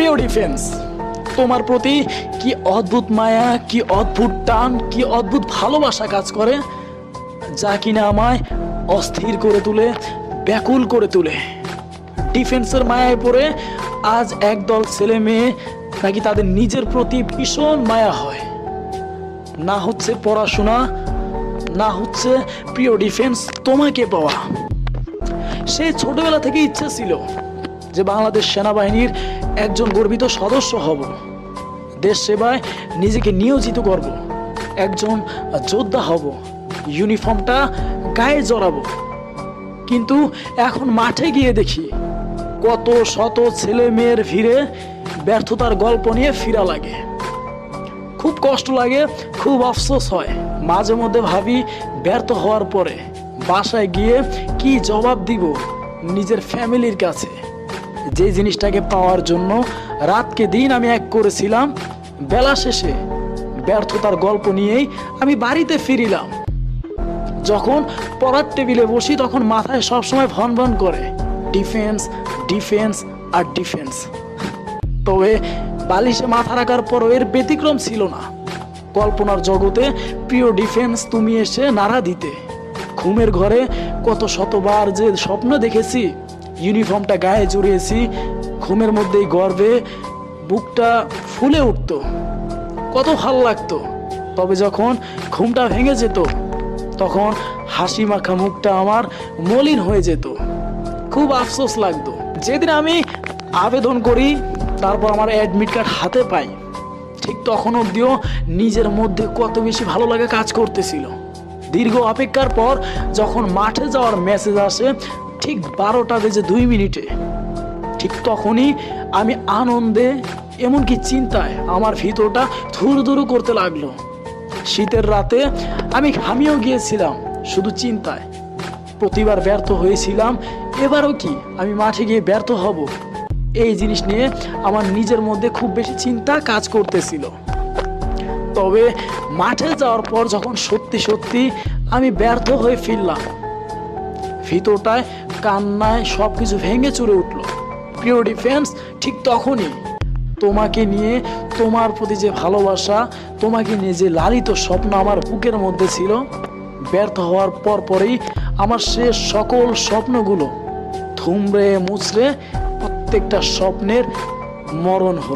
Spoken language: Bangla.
প্রিয় ডিফেন্স, তোমার প্রতি কি অদ্ভুত মায়া, কি অদ্ভুত টান, কি অদ্ভুত ভালোবাসা কাজ করে, যা কিনা আমায় অস্থির করে তুলে, ব্যাকুল করে তোলে। ডিফেন্সের মায়ায় পড়ে আজ একদল ছেলে মেয়ে নাকি তাদের নিজের প্রতি ভীষণ মায়া হয়। না হচ্ছে পড়াশোনা, না হচ্ছে প্রিয় ডিফেন্স তোমাকে পাওয়া। সেই ছোটবেলা থেকে ইচ্ছে ছিল যে বাংলাদেশ সেনাবাহিনীর একজন গর্বিত সদস্য হব, দেশ সেবায় নিজেকে নিয়োজিত করব, একজন যোদ্ধা হব, ইউনিফর্মটা গায়ে জড়াবো। কিন্তু এখন মাঠে গিয়ে দেখি কত শত ছেলে মেয়ের ভিড়ে ব্যর্থতার গল্প নিয়ে ফিরা লাগে। খুব কষ্ট লাগে, খুব আফসোস হয়। মাঝে মধ্যে ভাবি ব্যর্থ হওয়ার পরে বাসায় গিয়ে কি জবাব দিব নিজের ফ্যামিলির কাছে। যে জিনিসটাকে পাওয়ার জন্য রাতকে দিন আমি এক করেছিলাম, বেলা শেষে ব্যর্থতার গল্প নিয়েই আমি বাড়িতে ফিরিলাম। যখন পড়ার টেবিলে বসি তখন মাথায় সবসময় ভন ভন করে ডিফেন্স, ডিফেন্স আর ডিফেন্স। তবে বালিশে মাথা রাখার পরও এর ব্যতিক্রম ছিল না। কল্পনার জগতে প্রিয় ডিফেন্স তুমি এসে নাড়া দিতে। ঘুমের ঘরে কত শতবার যে স্বপ্ন দেখেছি, ইউনিফর্মটা গায়ে জড়িয়েছি, ঘুমের মধ্যেই গর্বে বুকটা ফুলে উঠত, কত ভালো লাগতো। তবে যখন ঘুমটা ভেঙে যেত তখন হাসি মাখা মুখটা আমার মলিন হয়ে যেত, খুব আফসোস লাগতো। যেদিন আমি আবেদন করি, তারপর আমার অ্যাডমিট কার্ড হাতে পাই, ঠিক তখন অবধিও নিজের মধ্যে কত বেশি ভালো লাগে কাজ করতেছিল। দীর্ঘ অপেক্ষার পর যখন মাঠে যাওয়ার মেসেজ আসে ঠিক 12:02, ঠিক তখনই আমি আনন্দে, এমনকি চিন্তায় আমার ভিতরটা ধুরধুরু করতে লাগলো। শীতের রাতে আমি ঘামিয়েও গিয়েছিলাম শুধু চিন্তায়। প্রতিবার ব্যর্থ হয়েছিলাম, এবারও কি আমি মাঠে গিয়ে ব্যর্থ হব? এই জিনিস নিয়ে আমার নিজের মধ্যে খুব বেশি চিন্তা কাজ করতেছিল। তবে মাঠে যাওয়ার পর যখন সত্যি সত্যি আমি ব্যর্থ হয়ে ফিরলাম, ভিতরটায় কান্নায় সব কিছু ভেঙে চুরে উঠল। প্রিয় ডিফেন্স, ঠিক তখনই তোমাকে নিয়ে, তোমার প্রতি যে ভালোবাসা, তোমাকে নিয়ে যে লালিত স্বপ্ন আমার বুকের মধ্যে ছিল, ব্যর্থ হওয়ার পরেই আমার শেষ সকল স্বপ্নগুলো থুমড়ে মুচড়ে প্রত্যেকটা স্বপ্নের মরণ হলো।